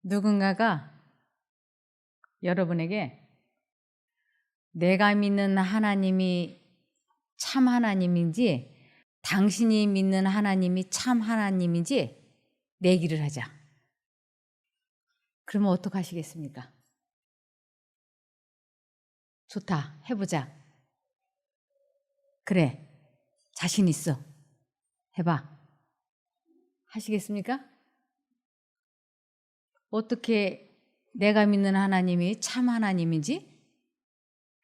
누군가가 여러분에게 내가 믿는 하나님이 참 하나님인지 당신이 믿는 하나님이 참 하나님인지 내기를 하자. 그러면 어떡하시겠습니까? 좋다, 해보자. 그래, 자신 있어. 해봐. 하시겠습니까? 어떻게 내가 믿는 하나님이 참 하나님인지,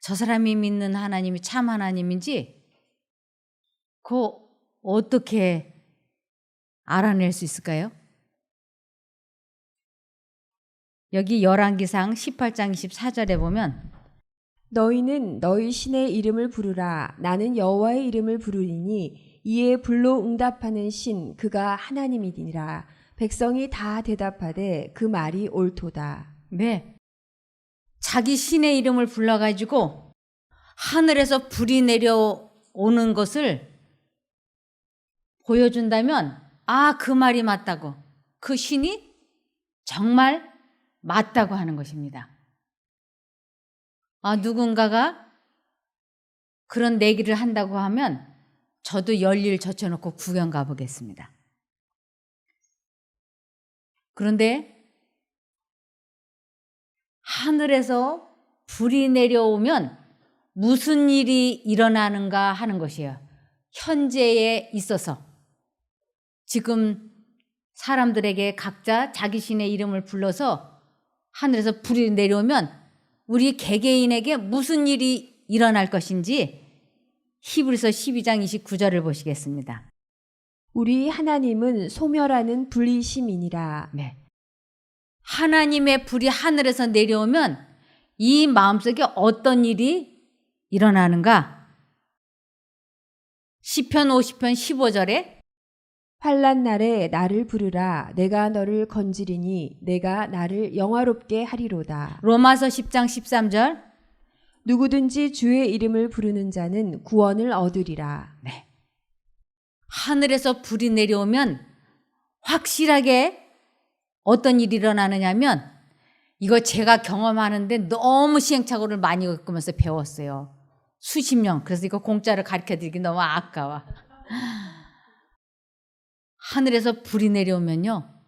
저 사람이 믿는 하나님이 참 하나님인지, 그거 어떻게 알아낼 수 있을까요? 여기 열왕기상 18장 24절에 보면 너희는 너희 신의 이름을 부르라. 나는 여호와의 이름을 부르리니 이에 불로 응답하는 신 그가 하나님이니라. 백성이 다 대답하되 그 말이 옳도다. 네, 자기 신의 이름을 불러가지고 하늘에서 불이 내려오는 것을 보여준다면 그 말이 맞다고, 그 신이 정말 맞다고 하는 것입니다. 누군가가 그런 내기를 한다고 하면 저도 열일 젖혀놓고 구경 가보겠습니다. 그런데 하늘에서 불이 내려오면 무슨 일이 일어나는가 하는 것이에요. 현재에 있어서 지금 사람들에게 각자 자기 신의 이름을 불러서 하늘에서 불이 내려오면 우리 개개인에게 무슨 일이 일어날 것인지 히브리서 12장 29절을 보시겠습니다. 우리 하나님은 소멸하는 불이심이니라. 네. 하나님의 불이 하늘에서 내려오면 이 마음속에 어떤 일이 일어나는가? 시편 50편 15절에 환난 날에 나를 부르라. 내가 너를 건지리니 내가 나를 영화롭게 하리로다. 로마서 10장 13절 누구든지 주의 이름을 부르는 자는 구원을 얻으리라. 네. 하늘에서 불이 내려오면 확실하게 어떤 일이 일어나느냐면, 이거 제가 경험하는데 너무 시행착오를 많이 겪으면서 배웠어요. 수십 년. 그래서 이거 공짜로 가르쳐드리기 너무 아까워. 하늘에서 불이 내려오면요,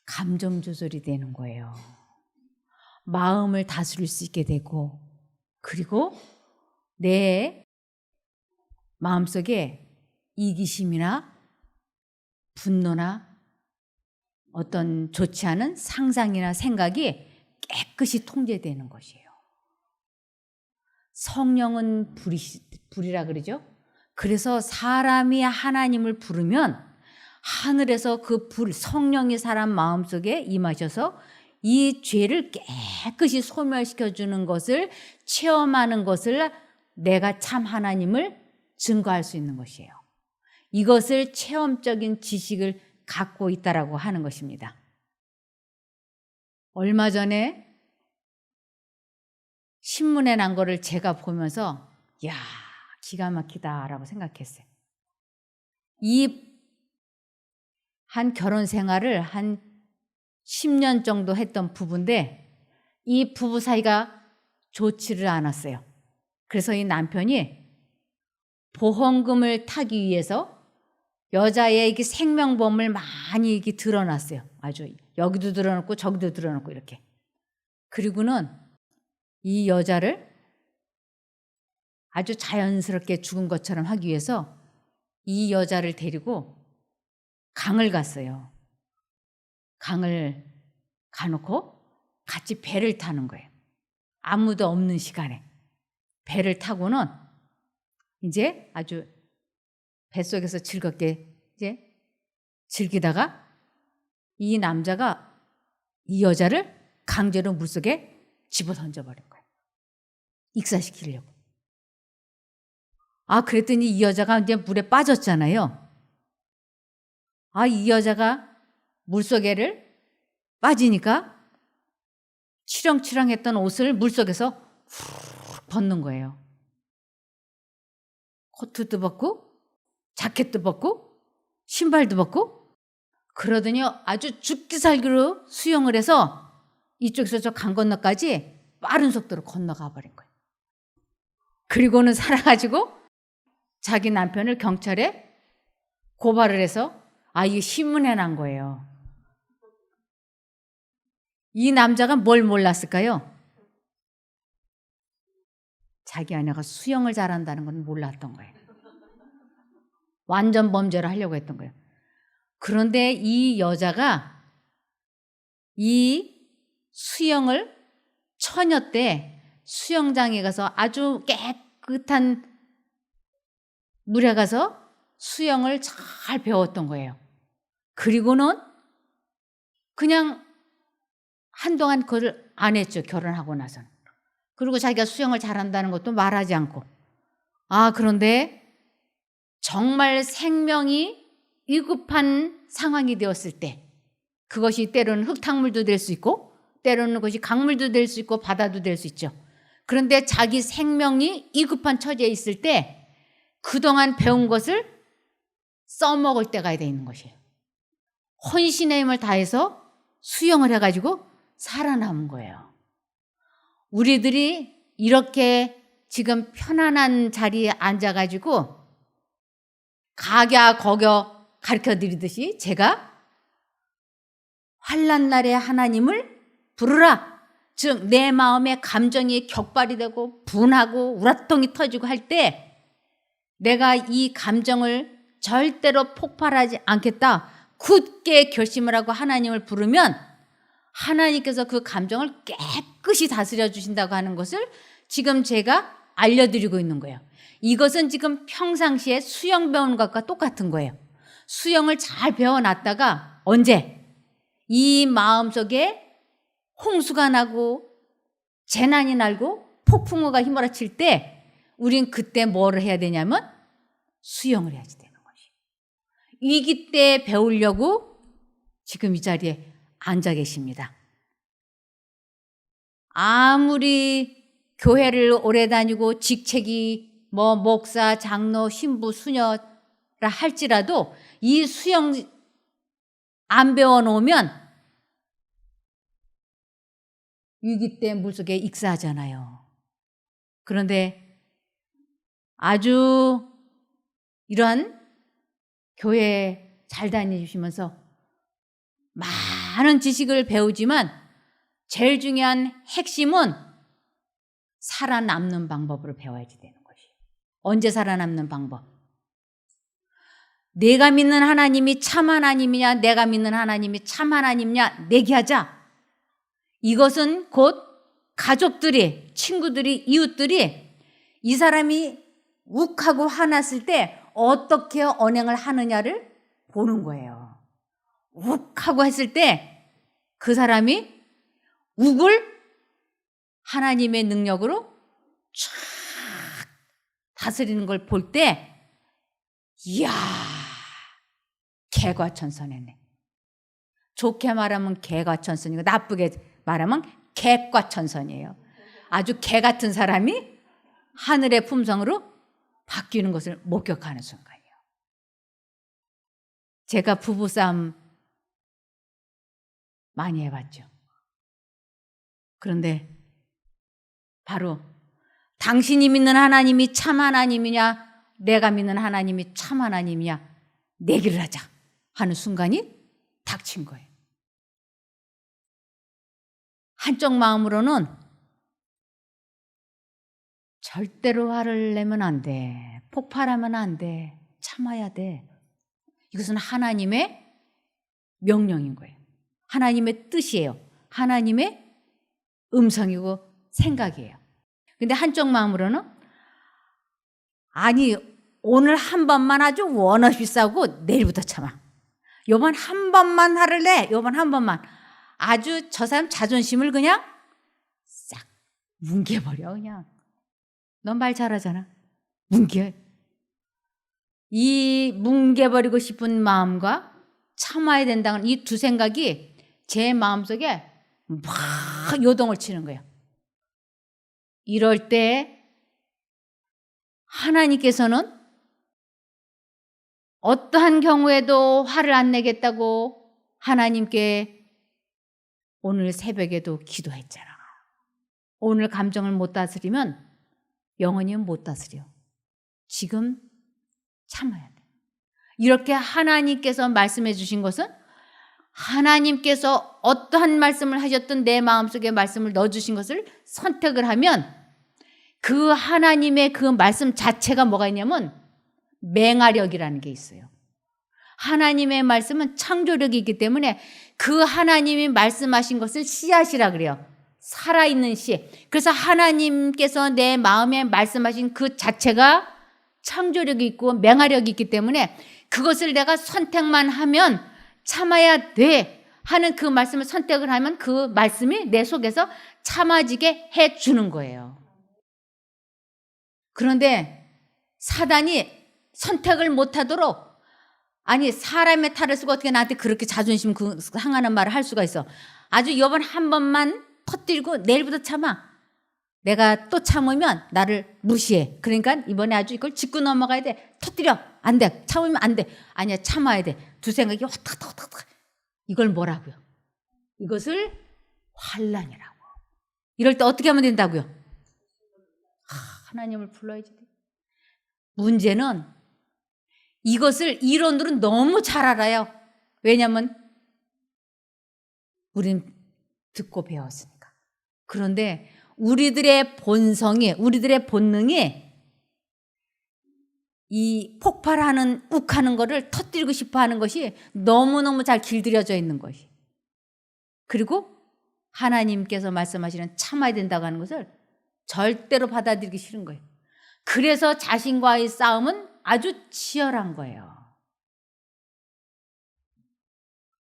감정 조절이 되는 거예요. 마음을 다스릴 수 있게 되고, 그리고 내 마음속에 이기심이나 분노나 어떤 좋지 않은 상상이나 생각이 깨끗이 통제되는 것이에요. 성령은 불이라 그러죠. 그래서 사람이 하나님을 부르면 하늘에서 그 불, 성령이 사람 마음속에 임하셔서 이 죄를 깨끗이 소멸시켜주는 것을 체험하는 것을 내가 참 하나님을 증거할 수 있는 것이에요. 이것을 체험적인 지식을 갖고 있다라고 하는 것입니다. 얼마 전에 신문에 난 거를 제가 보면서 야, 기가 막히다라고 생각했어요. 한 결혼 생활을 한 10년 정도 했던 부부인데 이 부부 사이가 좋지를 않았어요. 그래서 이 남편이 보험금을 타기 위해서 여자의 이게 생명보험을 많이 이게 드러났어요. 아주 여기도 드러놓고 저기도 드러놓고 이렇게. 그리고는 이 여자를 아주 자연스럽게 죽은 것처럼 하기 위해서 이 여자를 데리고 강을 갔어요. 강을 가놓고 같이 배를 타는 거예요. 아무도 없는 시간에 배를 타고는 이제 아주 뱃속에서 즐겁게 이제 즐기다가 이 남자가 이 여자를 강제로 물속에 집어 던져버린 거예요. 익사시키려고. 그랬더니 이 여자가 이제 물에 빠졌잖아요. 이 여자가 물속에를 빠지니까 치렁치렁했던 옷을 물속에서 훅 벗는 거예요. 코트도 벗고 자켓도 벗고 신발도 벗고 그러더니 아주 죽기 살기로 수영을 해서 이쪽에서 저 강 건너까지 빠른 속도로 건너가 버린 거예요. 그리고는 살아가지고 자기 남편을 경찰에 고발을 해서 이게 신문에 난 거예요. 이 남자가 뭘 몰랐을까요? 자기 아내가 수영을 잘한다는 건 몰랐던 거예요. 완전 범죄를 하려고 했던 거예요. 그런데 이 여자가 이 수영을 처녀 때 수영장에 가서 아주 깨끗한 물에 가서 수영을 잘 배웠던 거예요. 그리고는 그냥 한동안 그걸 안 했죠. 결혼하고 나서는. 그리고 자기가 수영을 잘한다는 것도 말하지 않고. 그런데 정말 생명이 위급한 상황이 되었을 때, 그것이 때로는 흙탕물도 될 수 있고 때로는 그것이 강물도 될 수 있고 바다도 될 수 있죠. 그런데 자기 생명이 위급한 처지에 있을 때 그동안 배운 것을 써먹을 때가 돼 있는 것이에요. 혼신의 힘을 다해서 수영을 해가지고 살아남은 거예요. 우리들이 이렇게 지금 편안한 자리에 앉아가지고 각야거겨 가르쳐 드리듯이 제가 환난 날에 하나님을 부르라. 즉 내 마음에 감정이 격발이 되고 분하고 우라통이 터지고 할 때 내가 이 감정을 절대로 폭발하지 않겠다. 굳게 결심을 하고 하나님을 부르면 하나님께서 그 감정을 깨끗이 다스려 주신다고 하는 것을 지금 제가 알려드리고 있는 거예요. 이것은 지금 평상시에 수영 배우는 것과 똑같은 거예요. 수영을 잘 배워놨다가 언제 이 마음속에 홍수가 나고 재난이 날고 폭풍우가 휘몰아칠 때 우린 그때 뭐를 해야 되냐면 수영을 해야지 되는 것이에요. 위기 때 배우려고 지금 이 자리에 앉아 계십니다. 아무리 교회를 오래 다니고 직책이 목사, 장로, 신부, 수녀라 할지라도 이 수영 안 배워놓으면 위기 때 물속에 익사하잖아요. 그런데 아주 이러한 교회 잘 다니시면서 많은 지식을 배우지만 제일 중요한 핵심은 살아남는 방법으로 배워야지 되는 것이에요. 언제 살아남는 방법? 내가 믿는 하나님이 참 하나님이냐 내가 믿는 하나님이 참 하나님이냐 내기하자. 이것은 곧 가족들이, 친구들이, 이웃들이 이 사람이 욱하고 화났을 때 어떻게 언행을 하느냐를 보는 거예요. 욱하고 했을 때 그 사람이 욱을 하나님의 능력으로 쫙 다스리는 걸 볼 때 이야 개과천선했네. 좋게 말하면 개과천선이고 나쁘게 말하면 개과천선이에요. 아주 개 같은 사람이 하늘의 품성으로 바뀌는 것을 목격하는 순간이에요. 제가 부부싸움 많이 해봤죠. 그런데 바로 당신이 믿는 하나님이 참 하나님이냐 내가 믿는 하나님이 참 하나님이냐 내기를 하자 하는 순간이 닥친 거예요. 한쪽 마음으로는 절대로 화를 내면 안 돼. 폭발하면 안 돼. 참아야 돼. 이것은 하나님의 명령인 거예요. 하나님의 뜻이에요. 하나님의 음성이고 생각이에요. 근데 한쪽 마음으로는 아니 오늘 한 번만 아주 원 없이 싸우고 내일부터 참아. 요번 한 번만 화를 내. 요번 한 번만. 아주 저 사람 자존심을 그냥 싹 뭉개버려 그냥. 넌 말 잘하잖아. 뭉개. 이 뭉개버리고 싶은 마음과 참아야 된다는 이 두 생각이 제 마음속에 막 요동을 치는 거예요. 이럴 때 하나님께서는 어떠한 경우에도 화를 안 내겠다고 하나님께 오늘 새벽에도 기도했잖아. 오늘 감정을 못 다스리면 영원히 못 다스려. 지금 참아야 돼. 이렇게 하나님께서 말씀해 주신 것은 하나님께서 어떠한 말씀을 하셨든 내 마음속에 말씀을 넣어주신 것을 선택을 하면 그 하나님의 그 말씀 자체가 뭐가 있냐면 맹활력이라는 게 있어요. 하나님의 말씀은 창조력이 있기 때문에 그 하나님이 말씀하신 것을 씨앗이라 그래요. 살아있는 씨. 그래서 하나님께서 내 마음에 말씀하신 그 자체가 창조력이 있고 맹활력이 있기 때문에 그것을 내가 선택만 하면 참아야 돼 하는 그 말씀을 선택을 하면 그 말씀이 내 속에서 참아지게 해주는 거예요. 그런데 사단이 선택을 못하도록 아니 사람의 탈을 쓰고 어떻게 나한테 그렇게 자존심 상하는 말을 할 수가 있어. 아주 이번 한 번만 터뜨리고 내일부터 참아. 내가 또 참으면 나를 무시해. 그러니까 이번에 아주 이걸 짚고 넘어가야 돼. 터뜨려. 안 돼. 참으면 안 돼. 아니야 참아야 돼. 두 생각이 왔다. 이걸 뭐라고요? 이것을 환난이라고. 이럴 때 어떻게 하면 된다고요? 하나님을 불러야지. 문제는 이것을 이론으로 너무 잘 알아요. 왜냐하면 우린 듣고 배웠으니까. 그런데 우리들의 본성이, 우리들의 본능이 이 폭발하는, 욱하는 거를 터뜨리고 싶어 하는 것이 너무너무 잘 길들여져 있는 것이. 그리고 하나님께서 말씀하시는 참아야 된다고 하는 것을 절대로 받아들이기 싫은 거예요. 그래서 자신과의 싸움은 아주 치열한 거예요.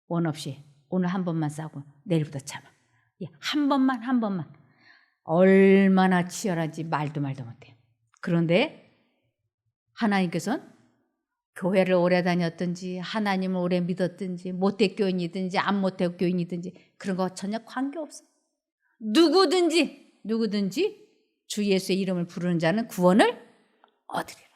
원 없이 오늘 한 번만 싸우고 내일부터 참아. 한 번만. 얼마나 치열한지 말도 못해요. 그런데 하나님께서는 교회를 오래 다녔든지 하나님을 오래 믿었든지 모태교인이든지 안 모태교인이든지 그런 거 전혀 관계없어요. 누구든지 주 예수의 이름을 부르는 자는 구원을 얻으리라.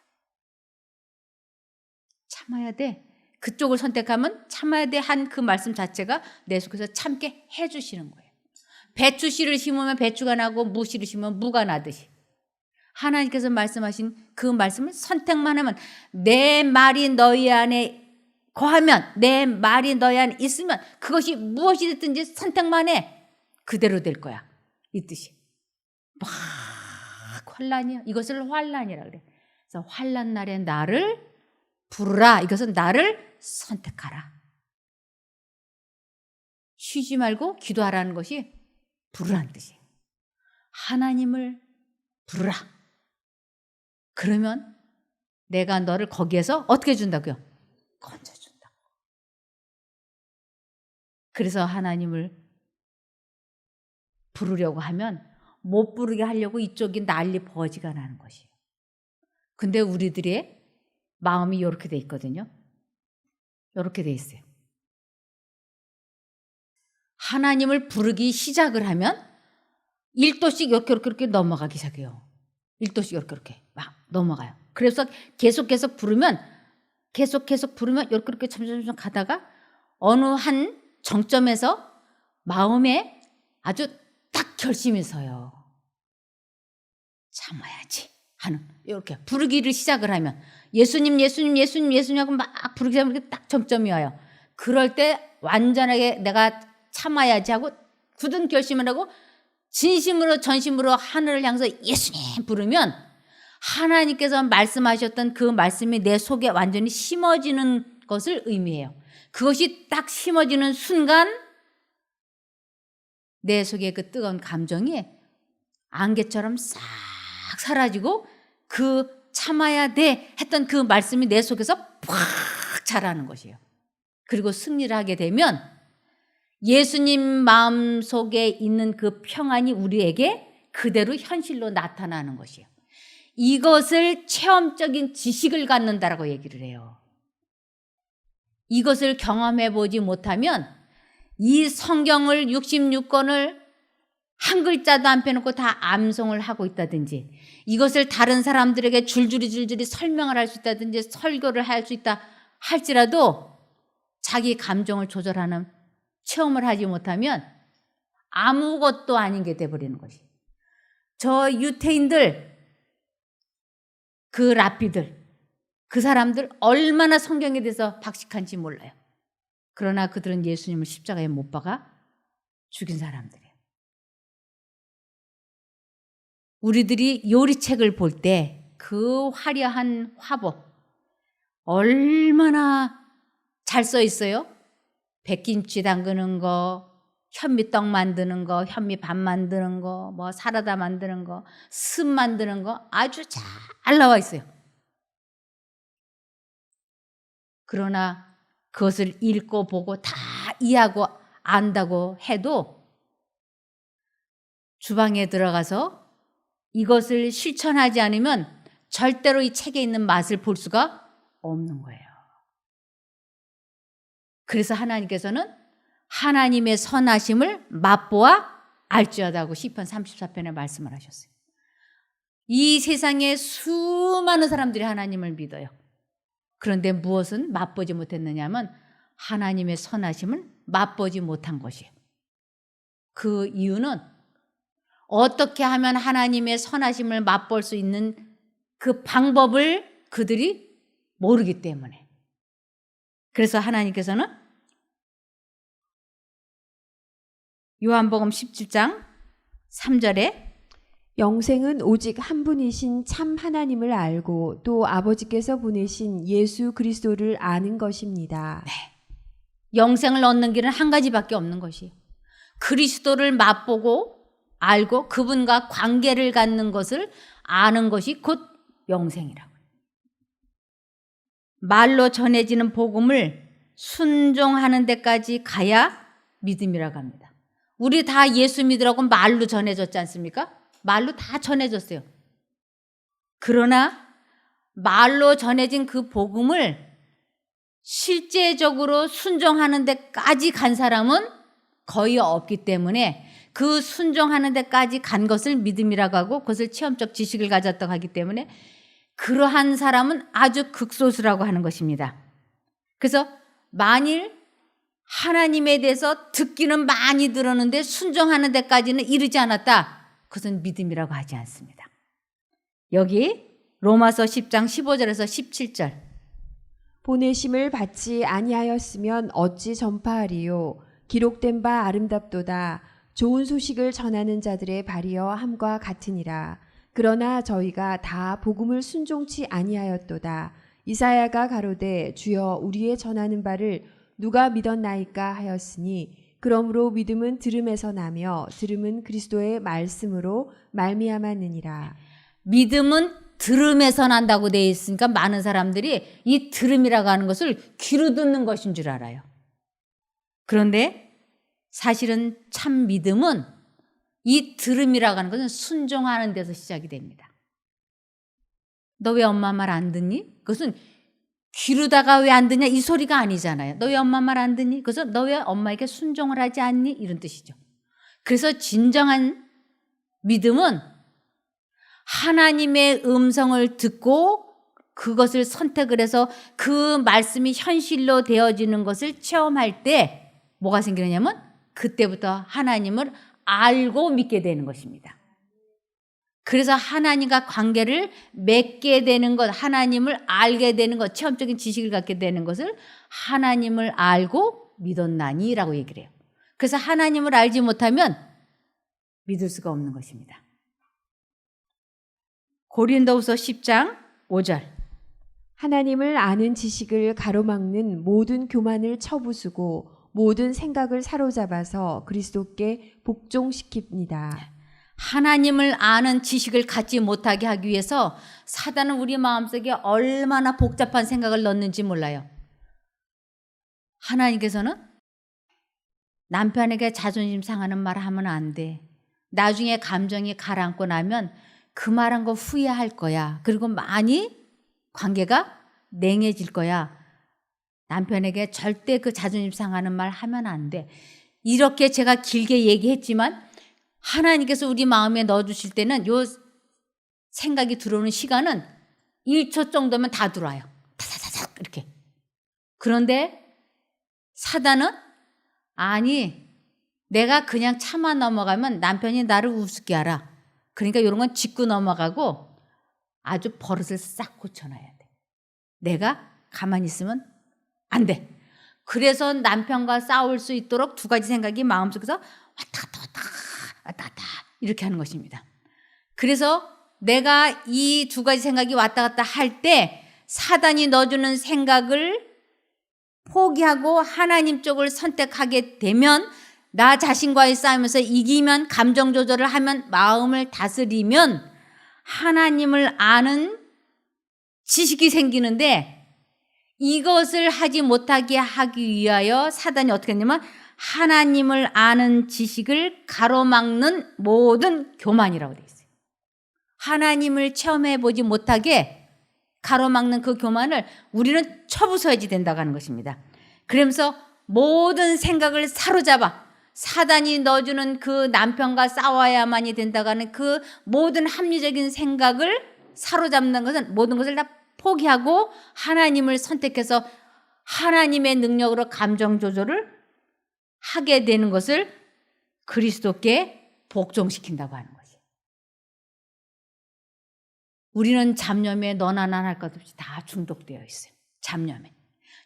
참아야 돼. 그쪽을 선택하면 참아야 돼 한 그 말씀 자체가 내 속에서 참게 해주시는 거예요. 배추 씨를 심으면 배추가 나고 무 씨를 심으면 무가 나듯이 하나님께서 말씀하신 그 말씀을 선택만 하면 내 말이 너희 안에 거하면 내 말이 너희 안에 있으면 그것이 무엇이 됐든지 선택만 해 그대로 될 거야. 이 뜻이. 막 환난이야. 이것을 환난이라 그래. 그래서 환난 날에 나를 부르라. 이것은 나를 선택하라. 쉬지 말고 기도하라는 것이 부르라는 뜻이에요. 하나님을 부르라. 그러면 내가 너를 거기에서 어떻게 해준다고요? 건져준다. 그래서 하나님을 부르려고 하면 못 부르게 하려고 이쪽이 난리 버지가 나는 것이에요. 근데 우리들의 마음이 이렇게 돼 있거든요. 이렇게 돼 있어요. 하나님을 부르기 시작을 하면 1도씩 이렇게 넘어가기 시작해요. 1도씩 이렇게 막 넘어가요. 그래서 계속 부르면 이렇게 점점 가다가 어느 한 정점에서 마음에 아주 딱 결심이 서요. 참아야지 하는 이렇게 부르기를 시작을 하면 예수님 하고 막 부르기 시작하면 딱 정점이 와요. 그럴 때 완전하게 내가 참아야지 하고 굳은 결심을 하고 진심으로 전심으로 하늘을 향해서 예수님 부르면 하나님께서 말씀하셨던 그 말씀이 내 속에 완전히 심어지는 것을 의미해요. 그것이 딱 심어지는 순간 내 속에 그 뜨거운 감정이 안개처럼 싹 사라지고 그 참아야 돼 했던 그 말씀이 내 속에서 팍 자라는 것이에요. 그리고 승리를 하게 되면 예수님 마음속에 있는 그 평안이 우리에게 그대로 현실로 나타나는 것이에요. 이것을 체험적인 지식을 갖는다라고 얘기를 해요. 이것을 경험해 보지 못하면 이 성경을 66권을 한 글자도 안 빼놓고 다 암송을 하고 있다든지 이것을 다른 사람들에게 줄줄이 설명을 할 수 있다든지 설교를 할 수 있다 할지라도 자기 감정을 조절하는 체험을 하지 못하면 아무것도 아닌 게 돼버리는 것이. 저 유태인들, 그 랍비들, 그 사람들 얼마나 성경에 대해서 박식한지 몰라요. 그러나 그들은 예수님을 십자가에 못 박아 죽인 사람들이에요. 우리들이 요리책을 볼 때 그 화려한 화법 얼마나 잘 써 있어요? 백김치 담그는 거, 현미떡 만드는 거, 현미밥 만드는 거, 뭐 사라다 만드는 거, 습 만드는 거 아주 잘 나와 있어요. 그러나 그것을 읽고 보고 다 이해하고 안다고 해도 주방에 들어가서 이것을 실천하지 않으면 절대로 이 책에 있는 맛을 볼 수가 없는 거예요. 그래서 하나님께서는 하나님의 선하심을 맛보아 알지어다고 시편 34편에 말씀을 하셨어요. 이 세상에 수많은 사람들이 하나님을 믿어요. 그런데 무엇은 맛보지 못했느냐면 하나님의 선하심을 맛보지 못한 것이에요. 그 이유는 어떻게 하면 하나님의 선하심을 맛볼 수 있는 그 방법을 그들이 모르기 때문에. 그래서 하나님께서는 요한복음 17장 3절에 영생은 오직 한 분이신 참 하나님을 알고 또 아버지께서 보내신 예수 그리스도를 아는 것입니다. 네. 영생을 얻는 길은 한 가지밖에 없는 것이에요. 그리스도를 맛보고 알고 그분과 관계를 갖는 것을 아는 것이 곧 영생이라고요. 말로 전해지는 복음을 순종하는 데까지 가야 믿음이라고 합니다. 우리 다 예수 믿으라고 말로 전해졌지 않습니까? 말로 다 전해졌어요. 그러나 말로 전해진 그 복음을 실제적으로 순종하는 데까지 간 사람은 거의 없기 때문에 그 순종하는 데까지 간 것을 믿음이라고 하고 그것을 체험적 지식을 가졌다고 하기 때문에 그러한 사람은 아주 극소수라고 하는 것입니다. 그래서 만일 하나님에 대해서 듣기는 많이 들었는데 순종하는 데까지는 이르지 않았다. 그것은 믿음이라고 하지 않습니다. 여기 로마서 10장 15절에서 17절. 보내심을 받지 아니하였으면 어찌 전파하리요. 기록된 바 아름답도다. 좋은 소식을 전하는 자들의 발이여 함과 같으니라. 그러나 저희가 다 복음을 순종치 아니하였도다. 이사야가 가로되 주여 우리의 전하는 바를 누가 믿었나이까 하였으니 그러므로 믿음은 들음에서 나며 들음은 그리스도의 말씀으로 말미암았느니라. 믿음은 들음에서 난다고 되어 있으니까 많은 사람들이 이 들음이라고 하는 것을 귀로 듣는 것인 줄 알아요. 그런데 사실은 참 믿음은 이 들음이라고 하는 것은 순종하는 데서 시작이 됩니다. 너 왜 엄마 말 안 듣니? 그것은 귀로다가 왜 안 듣냐 이 소리가 아니잖아요. 너 왜 엄마 말 안 듣니? 그래서 너 왜 엄마에게 순종을 하지 않니? 이런 뜻이죠. 그래서 진정한 믿음은 하나님의 음성을 듣고 그것을 선택을 해서 그 말씀이 현실로 되어지는 것을 체험할 때 뭐가 생기느냐면 그때부터 하나님을 알고 믿게 되는 것입니다. 그래서 하나님과 관계를 맺게 되는 것, 하나님을 알게 되는 것, 체험적인 지식을 갖게 되는 것을 하나님을 알고 믿었나니라고 얘기를 해요. 그래서 하나님을 알지 못하면 믿을 수가 없는 것입니다. 고린도후서 10장 5절. 하나님을 아는 지식을 가로막는 모든 교만을 쳐부수고 모든 생각을 사로잡아서 그리스도께 복종시킵니다. 하나님을 아는 지식을 갖지 못하게 하기 위해서 사단은 우리 마음속에 얼마나 복잡한 생각을 넣는지 몰라요. 하나님께서는 남편에게 자존심 상하는 말 하면 안 돼. 나중에 감정이 가라앉고 나면 그 말한 거 후회할 거야. 그리고 많이 관계가 냉해질 거야. 남편에게 절대 그 자존심 상하는 말 하면 안 돼. 이렇게 제가 길게 얘기했지만 하나님께서 우리 마음에 넣어주실 때는 요 생각이 들어오는 시간은 1초 정도면 다 들어와요. 타타타타 이렇게. 그런데 사단은 아니 내가 그냥 참아 넘어가면 남편이 나를 우습게 알아. 그러니까 이런 건 짚고 넘어가고 아주 버릇을 싹 고쳐놔야 돼. 내가 가만히 있으면 안 돼. 그래서 남편과 싸울 수 있도록 두 가지 생각이 마음속에서 왔다 갔다 이렇게 하는 것입니다. 그래서 내가 이 두 가지 생각이 왔다 갔다 할 때 사단이 넣어주는 생각을 포기하고 하나님 쪽을 선택하게 되면 나 자신과의 싸움에서 이기면 감정 조절을 하면 마음을 다스리면 하나님을 아는 지식이 생기는데 이것을 하지 못하게 하기 위하여 사단이 어떻게 했냐면 하나님을 아는 지식을 가로막는 모든 교만이라고 되어 있어요. 하나님을 체험해 보지 못하게 가로막는 그 교만을 우리는 쳐부숴야지 된다고 하는 것입니다. 그러면서 모든 생각을 사로잡아 사단이 넣어주는 그 남편과 싸워야만이 된다고 하는 그 모든 합리적인 생각을 사로잡는 것은 모든 것을 다 포기하고 하나님을 선택해서 하나님의 능력으로 감정 조절을 하게 되는 것을 그리스도께 복종시킨다고 하는 것이에요. 우리는 잡념에 너나 나나 할 것 없이 다 중독되어 있어요. 잡념에.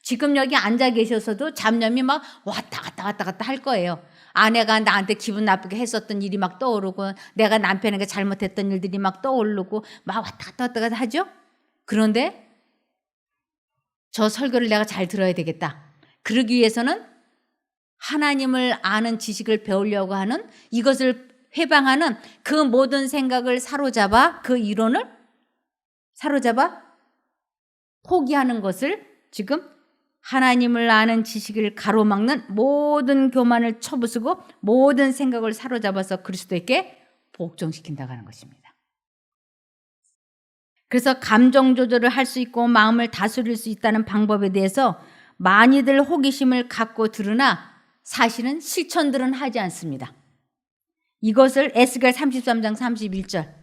지금 여기 앉아 계셔서도 잡념이 막 왔다 갔다 할 거예요. 아내가 나한테 기분 나쁘게 했었던 일이 막 떠오르고 내가 남편에게 잘못했던 일들이 막 떠오르고 막 왔다 갔다 하죠. 그런데 저 설교를 내가 잘 들어야 되겠다. 그러기 위해서는 하나님을 아는 지식을 배우려고 하는 이것을 회방하는 그 모든 생각을 사로잡아 그 이론을 사로잡아 포기하는 것을 지금 하나님을 아는 지식을 가로막는 모든 교만을 쳐부수고 모든 생각을 사로잡아서 그리스도에게 복종시킨다고 하는 것입니다. 그래서 감정 조절을 할 수 있고 마음을 다스릴 수 있다는 방법에 대해서 많이들 호기심을 갖고 들으나 사실은 실천들은 하지 않습니다. 이것을 에스겔 33장 31절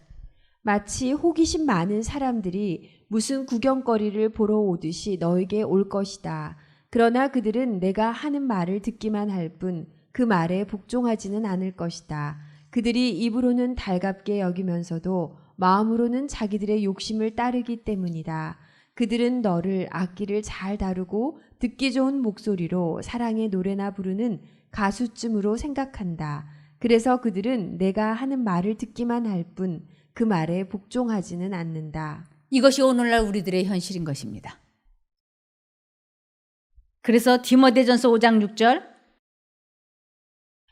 마치 호기심 많은 사람들이 무슨 구경거리를 보러 오듯이 너에게 올 것이다. 그러나 그들은 내가 하는 말을 듣기만 할 뿐 그 말에 복종하지는 않을 것이다. 그들이 입으로는 달갑게 여기면서도 마음으로는 자기들의 욕심을 따르기 때문이다. 그들은 너를 악기를 잘 다루고 듣기 좋은 목소리로 사랑의 노래나 부르는 가수쯤으로 생각한다. 그래서 그들은 내가 하는 말을 듣기만 할 뿐 그 말에 복종하지는 않는다. 이것이 오늘날 우리들의 현실인 것입니다. 그래서 디모데전서 5장 6절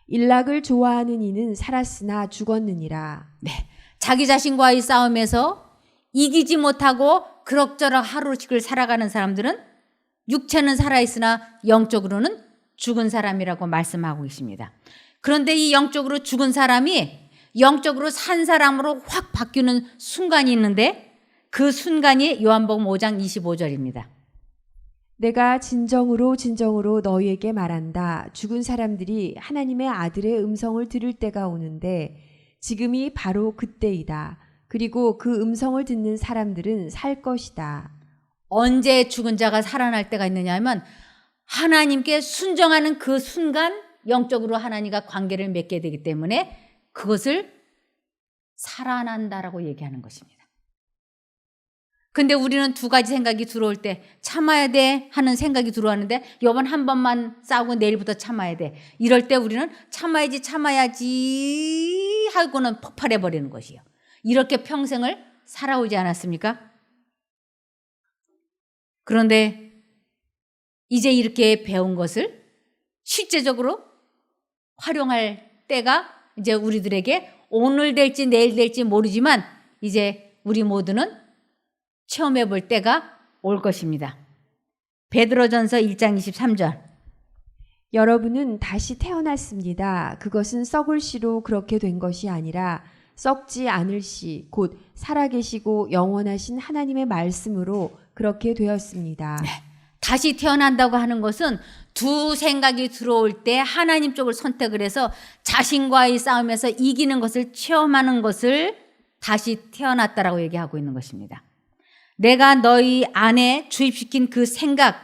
일락을 좋아하는 이는 살았으나 죽었느니라. 네, 자기 자신과의 싸움에서 이기지 못하고 그럭저럭 하루씩을 살아가는 사람들은 육체는 살아있으나 영적으로는 죽은 사람이라고 말씀하고 계십니다. 그런데 이 영적으로 죽은 사람이 영적으로 산 사람으로 확 바뀌는 순간이 있는데 그 순간이 요한복음 5장 25절입니다. 내가 진정으로 너희에게 말한다. 죽은 사람들이 하나님의 아들의 음성을 들을 때가 오는데 지금이 바로 그때이다. 그리고 그 음성을 듣는 사람들은 살 것이다. 언제 죽은 자가 살아날 때가 있느냐 하면 하나님께 순종하는 그 순간 영적으로 하나님과 관계를 맺게 되기 때문에 그것을 살아난다라고 얘기하는 것입니다. 근데 우리는 두 가지 생각이 들어올 때 참아야 돼 하는 생각이 들어왔는데 이번 한 번만 싸우고 내일부터 참아야 돼. 이럴 때 우리는 참아야지 하고는 폭발해 버리는 것이에요. 이렇게 평생을 살아오지 않았습니까? 그런데 이제 이렇게 배운 것을 실제적으로 활용할 때가 이제 우리들에게 오늘 될지 내일 될지 모르지만 이제 우리 모두는 체험해 볼 때가 올 것입니다. 베드로전서 1장 23절 여러분은 다시 태어났습니다. 그것은 썩을 씨로 그렇게 된 것이 아니라 썩지 않을 씨, 곧 살아계시고 영원하신 하나님의 말씀으로 그렇게 되었습니다. 네. 다시 태어난다고 하는 것은 두 생각이 들어올 때 하나님 쪽을 선택을 해서 자신과의 싸움에서 이기는 것을 체험하는 것을 다시 태어났다라고 얘기하고 있는 것입니다. 내가 너희 안에 주입시킨 그 생각,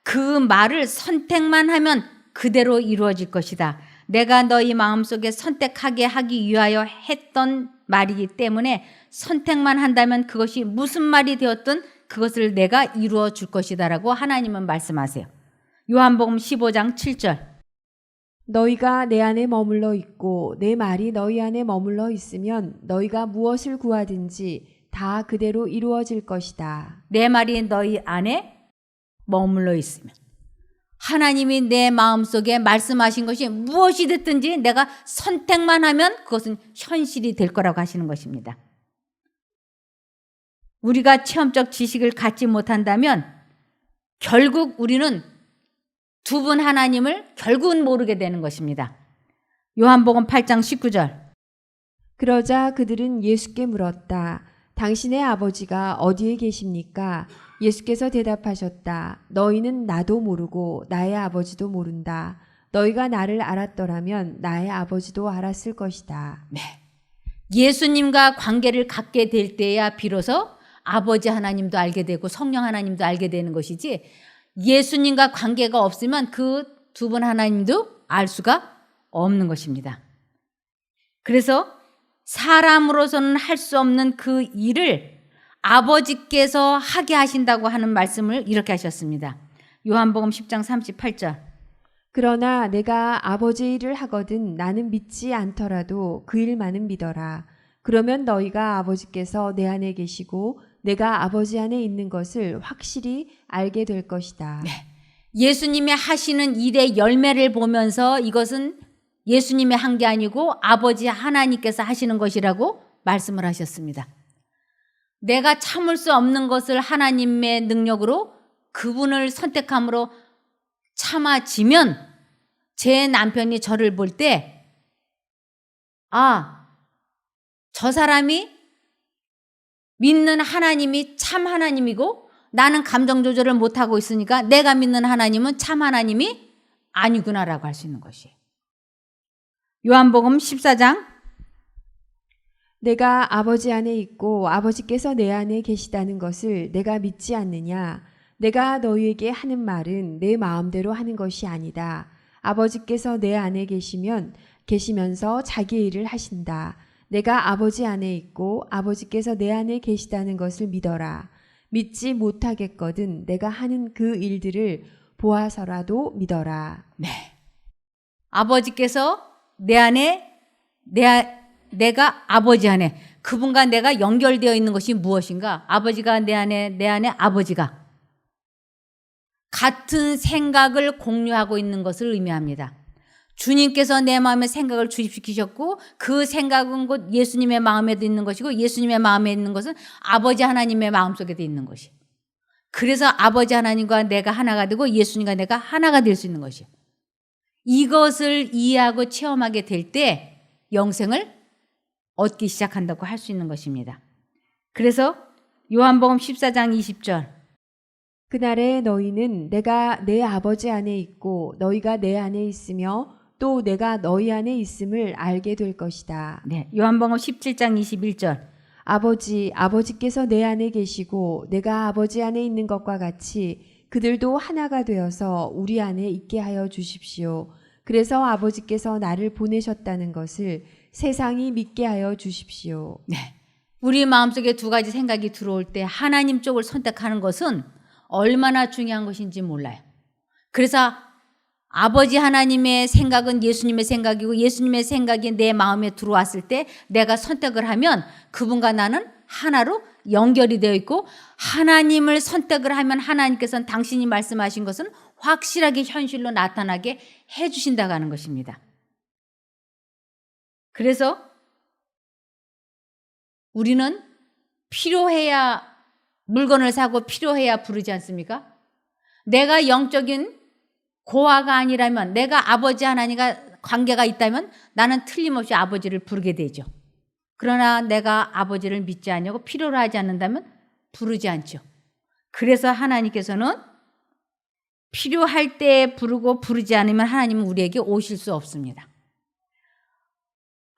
그 말을 선택만 하면 그대로 이루어질 것이다. 내가 너희 마음속에 선택하게 하기 위하여 했던 말이기 때문에 선택만 한다면 그것이 무슨 말이 되었든 그것을 내가 이루어 줄 것이다 라고 하나님은 말씀하세요. 요한복음 15장 7절. 너희가 내 안에 머물러 있고 내 말이 너희 안에 머물러 있으면 너희가 무엇을 구하든지 다 그대로 이루어질 것이다. 내 말이 너희 안에 머물러 있으면 하나님이 내 마음속에 말씀하신 것이 무엇이 됐든지 내가 선택만 하면 그것은 현실이 될 거라고 하시는 것입니다. 우리가 체험적 지식을 갖지 못한다면 결국 우리는 두 분 하나님을 결국은 모르게 되는 것입니다. 요한복음 8장 19절. 그러자 그들은 예수께 물었다. 당신의 아버지가 어디에 계십니까? 예수께서 대답하셨다. 너희는 나도 모르고 나의 아버지도 모른다. 너희가 나를 알았더라면 나의 아버지도 알았을 것이다. 네. 예수님과 관계를 갖게 될 때야 비로소 아버지 하나님도 알게 되고 성령 하나님도 알게 되는 것이지, 예수님과 관계가 없으면 그 두 분 하나님도 알 수가 없는 것입니다. 그래서 사람으로서는 할 수 없는 그 일을 아버지께서 하게 하신다고 하는 말씀을 이렇게 하셨습니다. 요한복음 10장 38절. 그러나 내가 아버지 일을 하거든 나는 믿지 않더라도 그 일만은 믿어라. 그러면 너희가 아버지께서 내 안에 계시고 내가 아버지 안에 있는 것을 확실히 알게 될 것이다. 네. 예수님이 하시는 일의 열매를 보면서 이것은 예수님이 한 게 아니고 아버지 하나님께서 하시는 것이라고 말씀을 하셨습니다. 내가 참을 수 없는 것을 하나님의 능력으로 그분을 선택함으로 참아지면 제 남편이 저를 볼 때, 아, 저 사람이 믿는 하나님이 참 하나님이고 나는 감정 조절을 못하고 있으니까 내가 믿는 하나님은 참 하나님이 아니구나라고 할 수 있는 것이에요. 요한복음 14장. 내가 아버지 안에 있고 아버지께서 내 안에 계시다는 것을 내가 믿지 않느냐? 내가 너희에게 하는 말은 내 마음대로 하는 것이 아니다. 아버지께서 내 안에 계시면서 자기 일을 하신다. 내가 아버지 안에 있고 아버지께서 내 안에 계시다는 것을 믿어라. 믿지 못하겠거든 내가 하는 그 일들을 보아서라도 믿어라. 네. 아버지께서 내 안에, 내가 아버지 안에, 그분과 내가 연결되어 있는 것이 무엇인가? 아버지가 내 안에 아버지가 같은 생각을 공유하고 있는 것을 의미합니다. 주님께서 내 마음에 생각을 주입시키셨고 그 생각은 곧 예수님의 마음에도 있는 것이고 예수님의 마음에 있는 것은 아버지 하나님의 마음속에도 있는 것이에요. 그래서 아버지 하나님과 내가 하나가 되고 예수님과 내가 하나가 될 수 있는 것이에요. 이것을 이해하고 체험하게 될 때 영생을 얻기 시작한다고 할 수 있는 것입니다. 그래서 요한복음 14장 20절. 그날에 너희는 내가 내 아버지 안에 있고 너희가 내 안에 있으며 또 내가 너희 안에 있음을 알게 될 것이다. 네, 요한복음 17장 21절. 아버지께서 내 안에 계시고 내가 아버지 안에 있는 것과 같이 그들도 하나가 되어서 우리 안에 있게 하여 주십시오. 그래서 아버지께서 나를 보내셨다는 것을 세상이 믿게 하여 주십시오. 네, 우리 마음속에 두 가지 생각이 들어올 때 하나님 쪽을 선택하는 것은 얼마나 중요한 것인지 몰라요. 그래서 아버지 하나님의 생각은 예수님의 생각이고 예수님의 생각이 내 마음에 들어왔을 때 내가 선택을 하면 그분과 나는 하나로 연결이 되어 있고, 하나님을 선택을 하면 하나님께서는 당신이 말씀하신 것은 확실하게 현실로 나타나게 해주신다고 하는 것입니다. 그래서 우리는 필요해야 물건을 사고 필요해야 부르지 않습니까? 내가 영적인 고아가 아니라면, 내가 아버지 하나님과 관계가 있다면 나는 틀림없이 아버지를 부르게 되죠. 그러나 내가 아버지를 믿지 않냐고 필요로 하지 않는다면 부르지 않죠. 그래서 하나님께서는 필요할 때 부르고 부르지 않으면 하나님은 우리에게 오실 수 없습니다.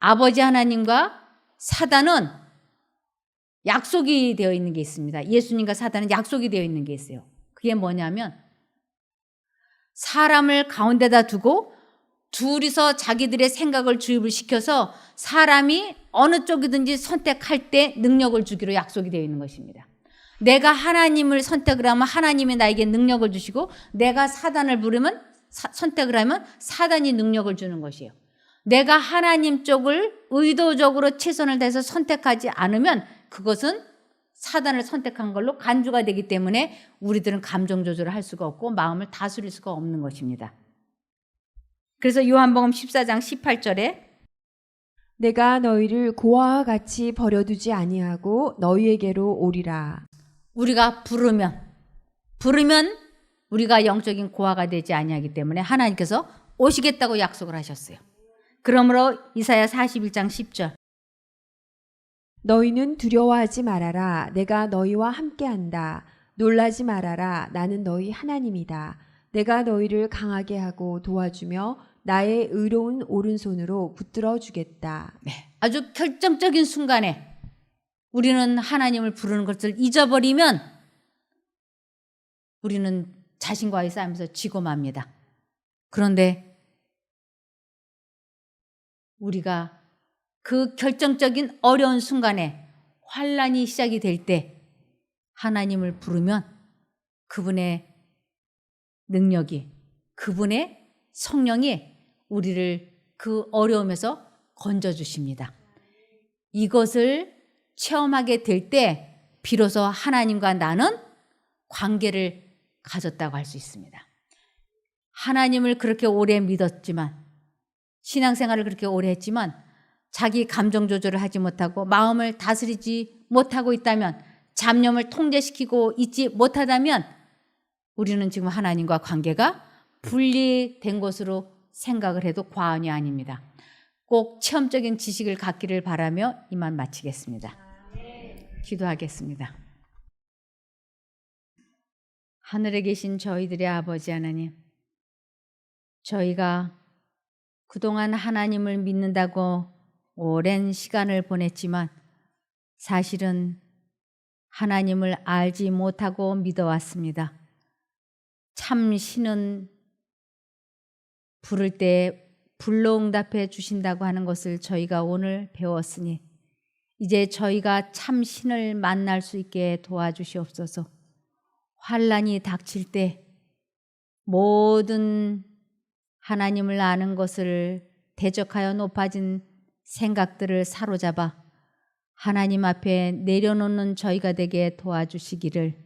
아버지 하나님과 사단은 약속이 되어 있는 게 있습니다. 예수님과 사단은 약속이 되어 있는 게 있어요. 그게 뭐냐면 사람을 가운데다 두고 둘이서 자기들의 생각을 주입을 시켜서 사람이 어느 쪽이든지 선택할 때 능력을 주기로 약속이 되어 있는 것입니다. 내가 하나님을 선택을 하면 하나님이 나에게 능력을 주시고, 내가 사단을 부르면 선택을 하면 사단이 능력을 주는 것이에요. 내가 하나님 쪽을 의도적으로 최선을 다해서 선택하지 않으면 그것은 사단을 선택한 걸로 간주가 되기 때문에 우리들은 감정 조절을 할 수가 없고 마음을 다스릴 수가 없는 것입니다. 그래서 요한복음 14장 18절에 내가 너희를 고아와 같이 버려두지 아니하고 너희에게로 오리라. 우리가 부르면 우리가 영적인 고아가 되지 아니하기 때문에 하나님께서 오시겠다고 약속을 하셨어요. 그러므로 이사야 41장 10절 너희는 두려워하지 말아라. 내가 너희와 함께한다. 놀라지 말아라. 나는 너희 하나님이다. 내가 너희를 강하게 하고 도와주며 나의 의로운 오른손으로 붙들어 주겠다. 아주 결정적인 순간에 우리는 하나님을 부르는 것을 잊어버리면 우리는 자신과의 싸움에서 지고 맙니다. 그런데 우리가 그 결정적인 어려운 순간에 환난이 시작이 될 때 하나님을 부르면 그분의 능력이, 그분의 성령이 우리를 그 어려움에서 건져주십니다. 이것을 체험하게 될 때 비로소 하나님과 나는 관계를 가졌다고 할 수 있습니다. 하나님을 그렇게 오래 믿었지만, 신앙생활을 그렇게 오래 했지만 자기 감정 조절을 하지 못하고 마음을 다스리지 못하고 있다면, 잡념을 통제시키고 있지 못하다면 우리는 지금 하나님과 관계가 분리된 것으로 생각을 해도 과언이 아닙니다. 꼭 체험적인 지식을 갖기를 바라며 이만 마치겠습니다. 기도하겠습니다. 하늘에 계신 저희들의 아버지 하나님, 저희가 그동안 하나님을 믿는다고 오랜 시간을 보냈지만 사실은 하나님을 알지 못하고 믿어왔습니다. 참 신은 부를 때 불로응답해 주신다고 하는 것을 저희가 오늘 배웠으니 이제 저희가 참 신을 만날 수 있게 도와주시옵소서. 환난이 닥칠 때 모든 하나님을 아는 것을 대적하여 높아진 생각들을 사로잡아 하나님 앞에 내려놓는 저희가 되게 도와주시기를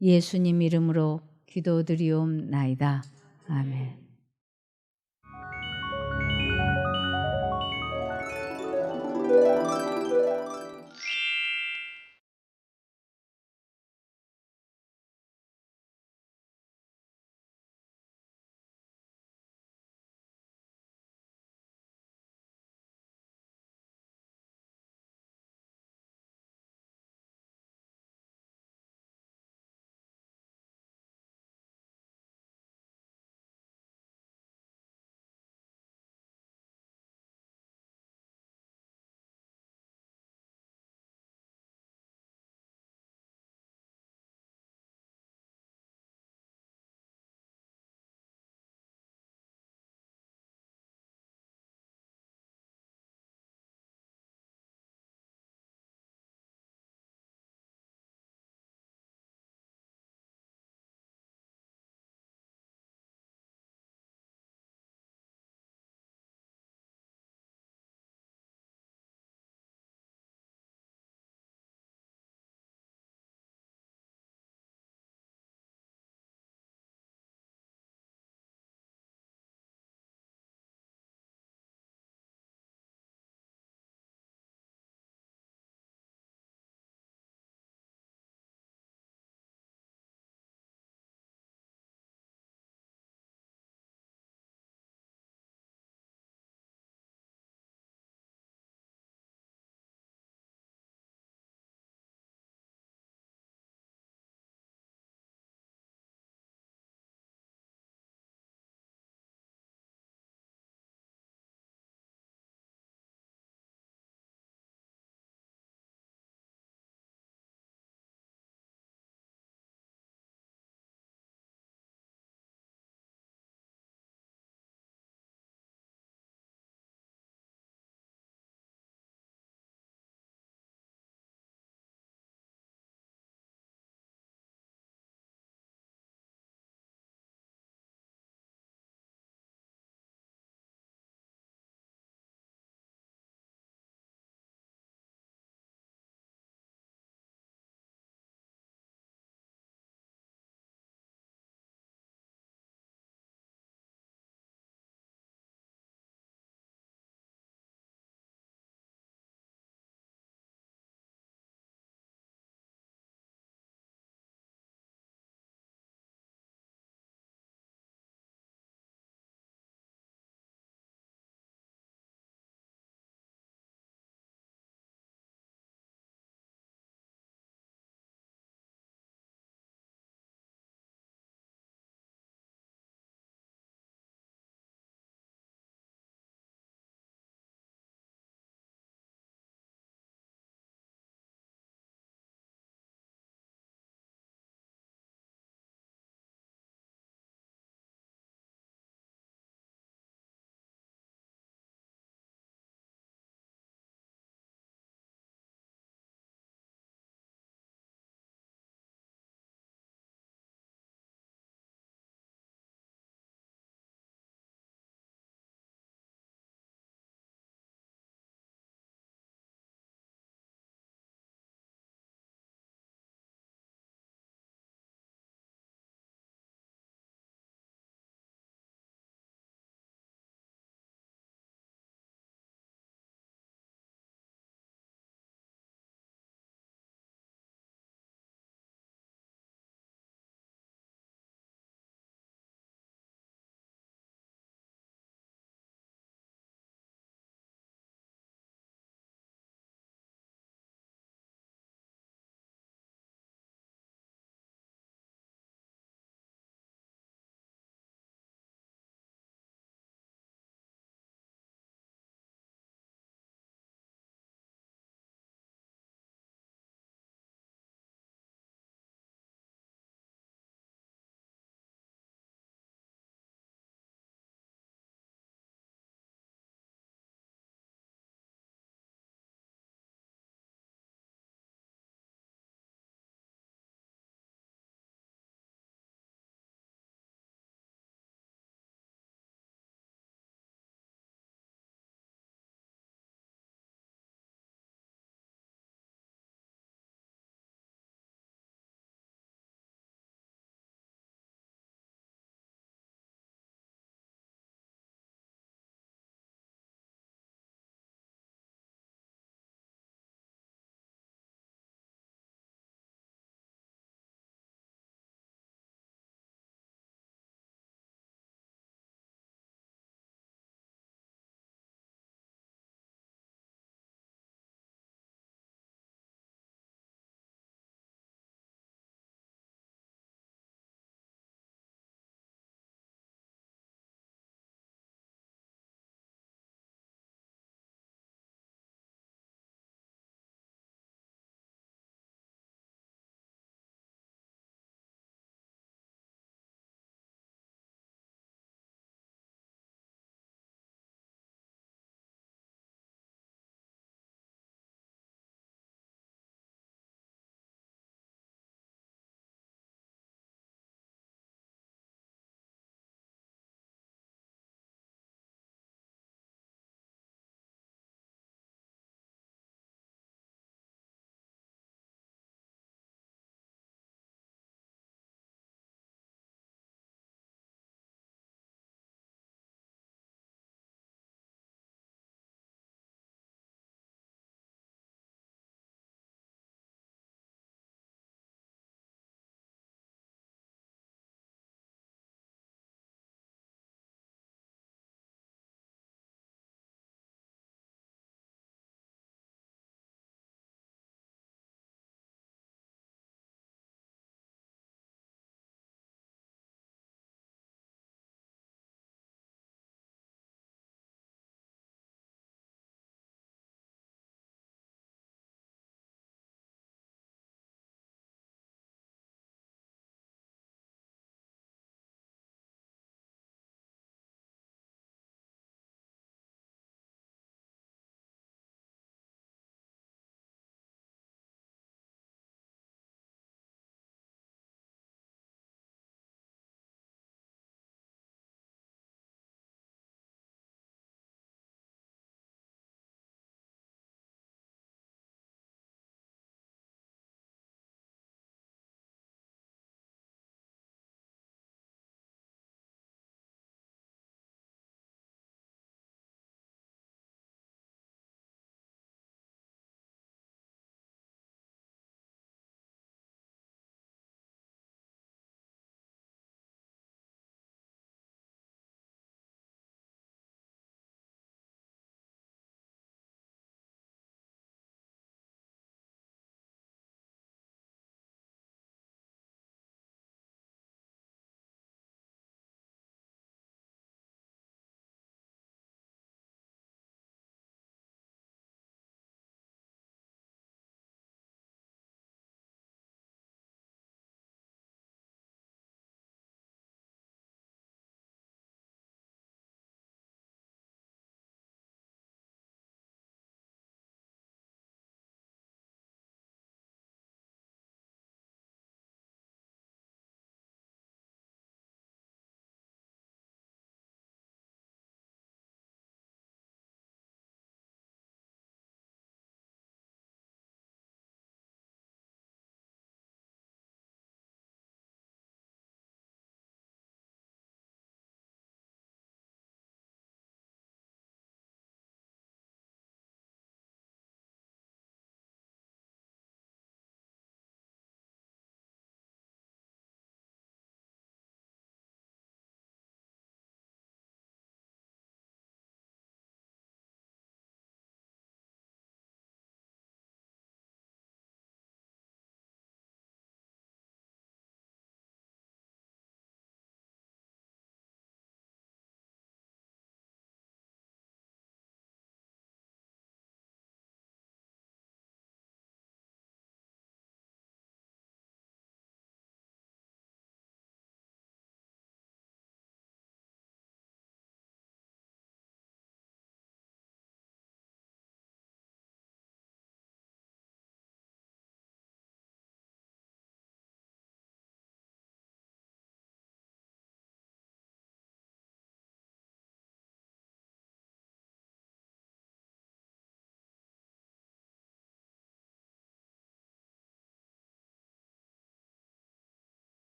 예수님 이름으로 기도드리옵나이다. 아멘.